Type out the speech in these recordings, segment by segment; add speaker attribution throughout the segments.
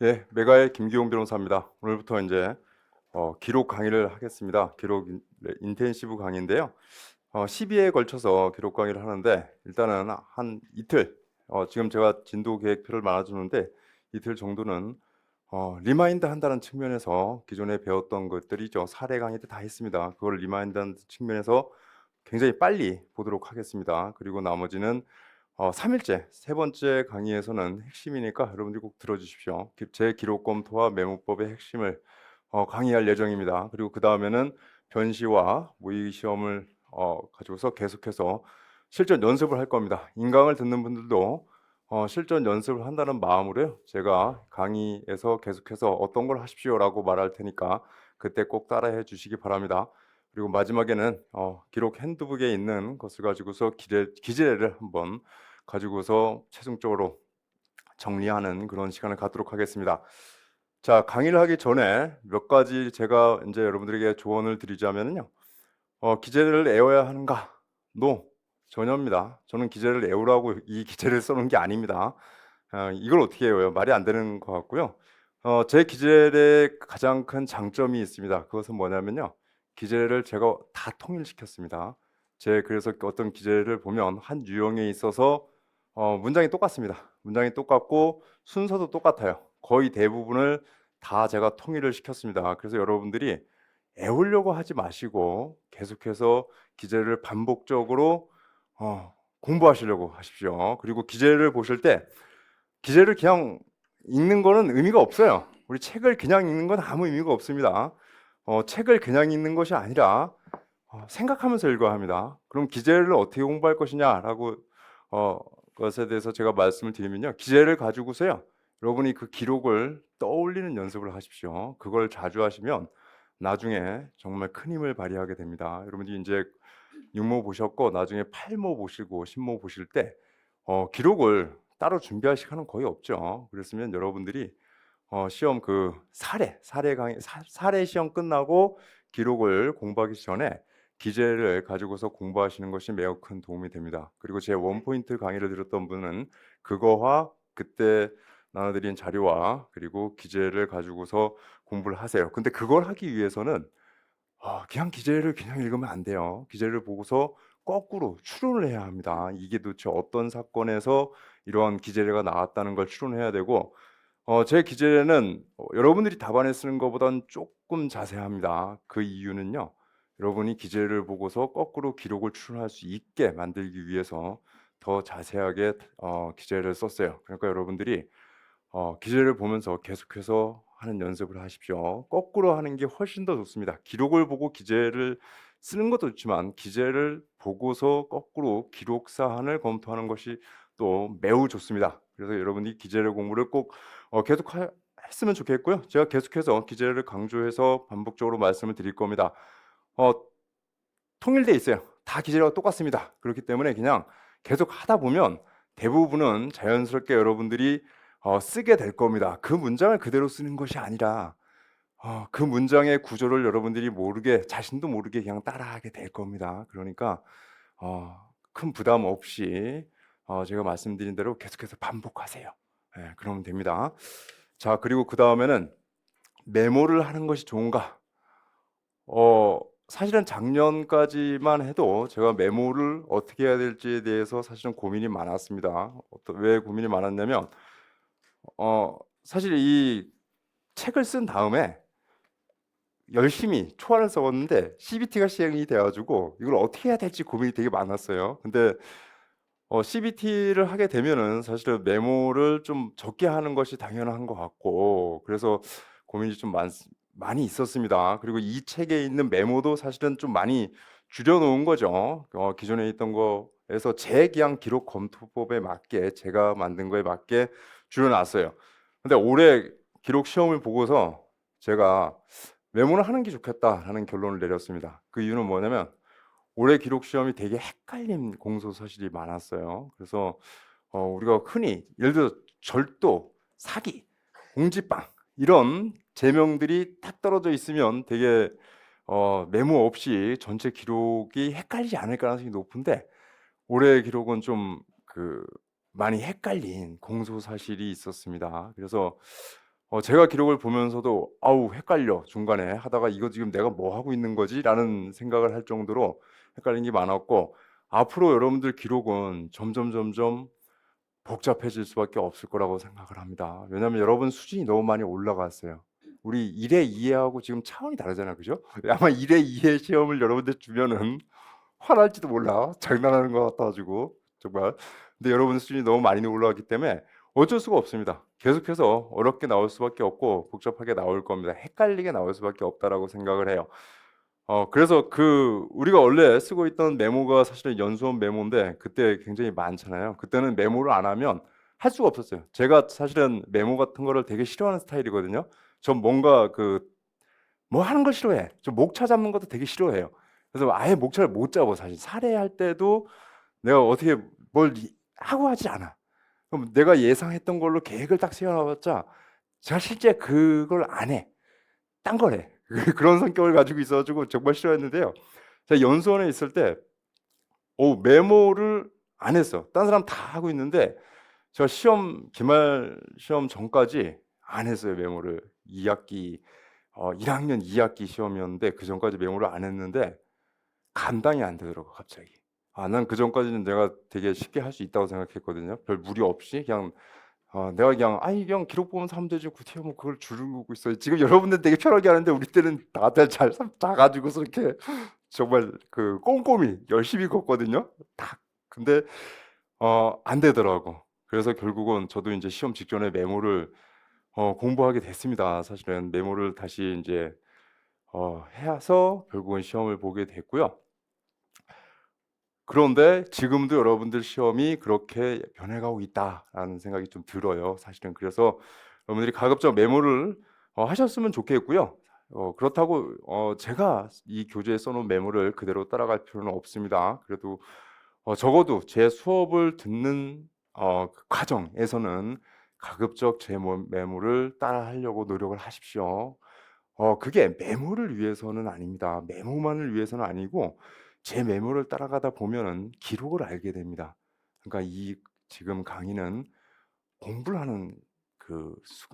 Speaker 1: 예, 메가의 김기용 변호사입니다. 오늘부터 이제 기록 강의를 하겠습니다. 인텐시브 강의인데요. 12회에 걸쳐서 기록 강의를 하는데 일단은 한 이틀, 지금 제가 진도 계획표를 말아주는데 이틀 정도는 리마인드 한다는 측면에서 기존에 배웠던 것들이죠. 사례 강의 때 다 했습니다. 그걸 리마인드하는 측면에서 굉장히 빨리 보도록 하겠습니다. 그리고 나머지는 3일째 세 번째 강의에서는 핵심이니까 여러분들이 꼭 들어주십시오. 제 기록 검토와 메모법의 핵심을 강의할 예정입니다. 그리고 그 다음에는 변시와 모의 시험을 가지고서 계속해서 실전 연습을 할 겁니다. 인강을 듣는 분들도 실전 연습을 한다는 마음으로요. 제가 강의에서 계속해서 어떤 걸 하십시오라고 말할 테니까 그때 꼭 따라해 주시기 바랍니다. 그리고 마지막에는 기록 핸드북에 있는 것을 가지고서 기재를 한번 가지고서 최종적으로 정리하는 그런 시간을 갖도록 하겠습니다. 자, 강의를 하기 전에 몇 가지 제가 이제 여러분들에게 조언을 드리자면요. 기재를 외워야 하는가? 노, 전혀입니다. 저는 기재를 외우라고 이 기재를 써놓은 게 아닙니다. 이걸 어떻게 외워요? 말이 안 되는 것 같고요. 제 기재의 가장 큰 장점이 있습니다. 그것은 뭐냐면요. 기재를 제가 다 통일시켰습니다. 그래서 어떤 기재를 보면 한 유형에 있어서 문장이 똑같습니다. 문장이 똑같고 순서도 똑같아요. 거의 대부분을 다 제가 통일을 시켰습니다. 그래서 여러분들이 애우려고 하지 마시고 계속해서 기재를 반복적으로 공부하시려고 하십시오. 그리고 기재를 보실 때 기재를 그냥 읽는 거는 의미가 없어요. 우리 책을 그냥 읽는 건 아무 의미가 없습니다. 책을 그냥 읽는 것이 아니라 생각하면서 읽어야 합니다. 그럼 기재를 어떻게 공부할 것이냐라고 것에 대해서 제가 말씀을 드리면요. 기재를 가지고서요. 여러분이 그 기록을 떠올리는 연습을 하십시오. 그걸 자주 하시면 나중에 정말 큰 힘을 발휘하게 됩니다. 여러분들이 이제 육모 보셨고 나중에 팔모 보시고 신모 보실 때 기록을 따로 준비할 시간은 거의 없죠. 그랬으면 여러분들이 시험 그 사례 강의 사례 시험 끝나고 기록을 공부하기 전에 기재를 가지고서 공부하시는 것이 매우 큰 도움이 됩니다. 그리고 제 원포인트 강의를 들었던 분은 그거와 그때 나눠드린 자료와 그리고 기재를 가지고서 공부를 하세요. 근데 그걸 하기 위해서는 그냥 기재를 그냥 읽으면 안 돼요. 기재를 보고서 거꾸로 추론을 해야 합니다. 이게 도대체 어떤 사건에서 이러한 기재가 나왔다는 걸 추론해야 되고 제 기재는 여러분들이 답안에 쓰는 것보다는 조금 자세합니다. 그 이유는요. 여러분이 기재를 보고서 거꾸로 기록을 추론할 수 있게 만들기 위해서 더 자세하게 기재를 썼어요. 그러니까 여러분들이 기재를 보면서 계속해서 하는 연습을 하십시오. 거꾸로 하는 게 훨씬 더 좋습니다. 기록을 보고 기재를 쓰는 것도 좋지만 기재를 보고서 거꾸로 기록 사안을 검토하는 것이 또 매우 좋습니다. 그래서 여러분이 기재를 공부를 꼭 계속 했으면 좋겠고요. 제가 계속해서 기재를 강조해서 반복적으로 말씀을 드릴 겁니다. 어, 통일돼 있어요. 다 기재가 똑같습니다. 그렇기 때문에 그냥 계속 하다 보면 대부분은 자연스럽게 여러분들이 쓰게 될 겁니다. 그 문장을 그대로 쓰는 것이 아니라 그 문장의 구조를 여러분들이 모르게 자신도 모르게 그냥 따라하게 될 겁니다. 그러니까 큰 부담 없이 제가 말씀드린 대로 계속해서 반복하세요. 예, 그러면 됩니다. 자, 그리고 그 다음에는 메모를 하는 것이 좋은가? 사실은 작년까지만 해도 제가 메모를 어떻게 해야 될지에 대해서 사실은 고민이 많았습니다. 왜 고민이 많았냐면 사실 이 책을 쓴 다음에 열심히 초안을 써봤는데 CBT가 시행이 돼 가지고 이걸 어떻게 해야 될지 고민이 되게 많았어요. 근데 CBT를 하게 되면은 사실은 메모를 좀 적게 하는 것이 당연한 것 같고 그래서 고민이 좀 많이 있었습니다. 그리고 이 책에 있는 메모도 사실은 좀 많이 줄여 놓은 거죠. 기존에 있던 거에서 제 그냥 기록 검토법에 맞게 제가 만든 거에 맞게 줄여 놨어요. 근데 올해 기록 시험을 보고서 제가 '메모를 하는 게 좋겠다.'라는 결론을 내렸습니다. 그 이유는 뭐냐면 올해 기록 시험이 되게 헷갈린 공소 사실이 많았어요. 그래서 우리가 흔히 예를 들어 절도, 사기, 공지빵 이런 제명들이 딱 떨어져 있으면 되게 메모 없이 전체 기록이 헷갈리지 않을 가능성이 높은데 올해 기록은 좀 많이 헷갈린 공소 사실이 있었습니다. 그래서 제가 기록을 보면서도 아우 헷갈려 중간에 하다가 이거 지금 내가 뭐 하고 있는 거지라는 생각을 할 정도로 헷갈린 게 많았고 앞으로 여러분들 기록은 점점 복잡해질 수밖에 없을 거라고 생각을 합니다. 왜냐하면 여러분 수준이 너무 많이 올라갔어요. 우리 1회 2회하고 지금 차원이 다르잖아요, 그죠? 아마 1회 2회 시험을 여러분들 주면은 화날지도 몰라. 장난하는 것 같아가지고 정말. 근데 여러분 수준이 너무 많이 올라갔기 때문에 어쩔 수가 없습니다. 계속해서 어렵게 나올 수밖에 없고 복잡하게 나올 겁니다. 헷갈리게 나올 수밖에 없다라고 생각을 해요. 그래서 우리가 원래 쓰고 있던 메모가 사실은 연수원 메모인데 그때 굉장히 많잖아요. 그때는 메모를 안 하면 할 수가 없었어요. 제가 사실은 메모 같은 거를 되게 싫어하는 스타일이거든요. 전 뭔가 뭐 하는 걸 싫어해. 저 목차 잡는 것도 되게 싫어해요. 그래서 아예 목차를 못 잡아. 사실 사례할 때도 내가 어떻게 뭘 하고 하지 않아. 그럼 내가 예상했던 걸로 계획을 딱 세워놔봤자 제가 실제 그걸 안 해. 딴 걸 해. 그런 성격을 가지고 있어가지고 정말 싫어했는데요. 제가 연수원에 있을 때 메모를 안 했어. 딴 사람 다 하고 있는데 제가 기말 시험 전까지 안 했어요. 메모를. 2학기 1학년 2학기 시험이었는데 그 전까지 메모를 안 했는데 감당이 안 되더라고 갑자기. 난 그 전까지는 내가 되게 쉽게 할 수 있다고 생각했거든요. 별 무리 없이 그냥 내가 그냥 기록 보면서 하면 되지 어떻게 뭐 그걸 주르고 있어요. 지금 여러분들 되게 편하게 하는데 우리 때는 다들 잘 가지고서 이렇게 정말 꼼꼼히 열심히 걷거든요. 딱 근데 안 되더라고. 그래서 결국은 저도 이제 시험 직전에 메모를 공부하게 됐습니다. 사실은 메모를 다시 이제 해서 결국은 시험을 보게 됐고요. 그런데 지금도 여러분들 시험이 그렇게 변해가고 있다라는 생각이 좀 들어요. 사실은 그래서 여러분들이 가급적 메모를 하셨으면 좋겠고요. 그렇다고 제가 이 교재에 써놓은 메모를 그대로 따라갈 필요는 없습니다. 그래도 적어도 제 수업을 듣는 그 과정에서는 가급적 제 메모를 따라하려고 노력을 하십시오. 그게 메모를 위해서는 아닙니다. 메모만을 위해서는 아니고 제 메모를 따라가다 보면은 기록을 알게 됩니다. 그러니까 지금 강의는 공부를 하는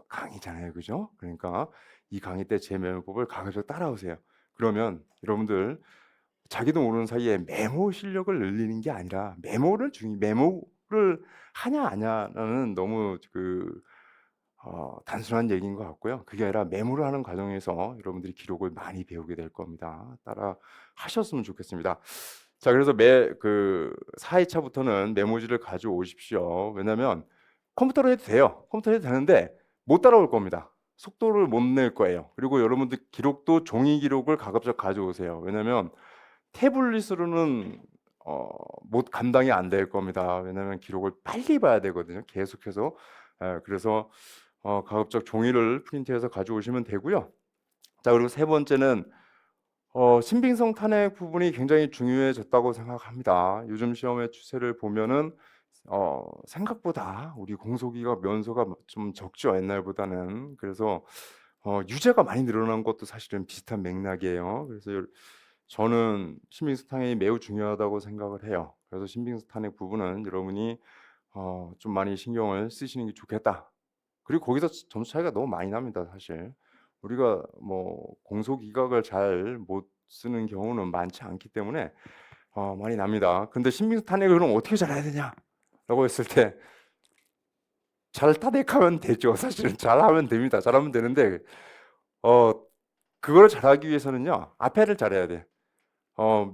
Speaker 1: 강의잖아요. 그죠? 그러니까 이 강의 때 제 메모법을 가급적 따라오세요. 그러면 여러분들 자기도 모르는 사이에 메모 실력을 늘리는 게 아니라 메모를 하냐 안 하냐는 너무 단순한 얘기인 것 같고요. 그게 아니라 메모를 하는 과정에서 여러분들이 기록을 많이 배우게 될 겁니다. 따라 하셨으면 좋겠습니다. 자, 그래서 4회차부터는 메모지를 가져오십시오. 왜냐하면 컴퓨터로 해도 돼요. 컴퓨터로 해도 되는데 못 따라올 겁니다. 속도를 못 낼 거예요. 그리고 여러분들 기록도 종이 기록을 가급적 가져오세요. 왜냐하면 태블릿으로는 못 감당이 안 될 겁니다. 왜냐하면 기록을 빨리 봐야 되거든요. 계속해서. 그래서 가급적 종이를 프린트해서 가져오시면 되고요. 자, 그리고 세 번째는 신빙성 탄핵 부분이 굉장히 중요해졌다고 생각합니다. 요즘 시험의 추세를 보면은 생각보다 우리 공소기가 면소가 좀 적죠, 옛날보다는. 그래서 유죄가 많이 늘어난 것도 사실은 비슷한 맥락이에요. 그래서 저는 신빙성 탄핵이 매우 중요하다고 생각을 해요. 그래서 신빙성 탄핵 부분은 여러분이 좀 많이 신경을 쓰시는 게 좋겠다. 그리고 거기서 점수 차이가 너무 많이 납니다, 사실. 우리가 뭐 공소기각을 잘 못 쓰는 경우는 많지 않기 때문에 많이 납니다. 근데 신빙성 탄핵을 그럼 어떻게 잘해야 되냐라고 했을 때 잘 탄핵하면 되죠. 사실은 잘하면 됩니다. 잘하면 되는데 어 그걸 잘하기 위해서는요. 앞에를 잘해야 돼.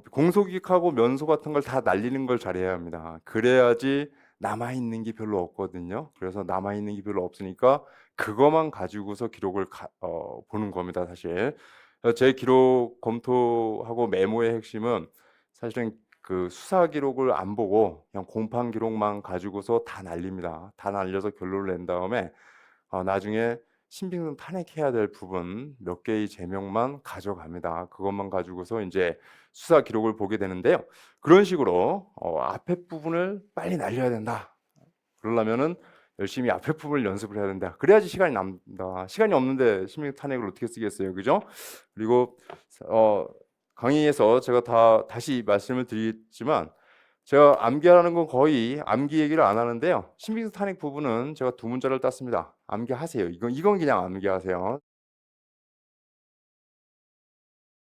Speaker 1: 공소기각하고 면소 같은 걸 다 날리는 걸 잘해야 합니다. 그래야지 남아 있는 게 별로 없거든요. 그래서 남아 있는 게 별로 없으니까 그것만 가지고서 기록을 보는 겁니다, 사실. 제 기록 검토하고 메모의 핵심은 사실은 수사 기록을 안 보고 그냥 공판 기록만 가지고서 다 날립니다. 다 날려서 결론을 낸 다음에 나중에 신빙성 탄핵해야 될 부분 몇 개의 제명만 가져갑니다. 그것만 가지고서 이제 수사 기록을 보게 되는데요. 그런 식으로 앞에 부분을 빨리 날려야 된다. 그러려면은 열심히 앞에 부분을 연습을 해야 된다. 그래야지 시간이 남는다. 시간이 없는데 신빙성 탄핵을 어떻게 쓰겠어요, 그죠? 그리고 강의에서 제가 다시 말씀을 드리지만 제가 암기하라는 건 거의 암기 얘기를 안 하는데요. 신빙 타닉 부분은 제가 두 문자를 땄습니다. 암기하세요. 이건 그냥 암기하세요.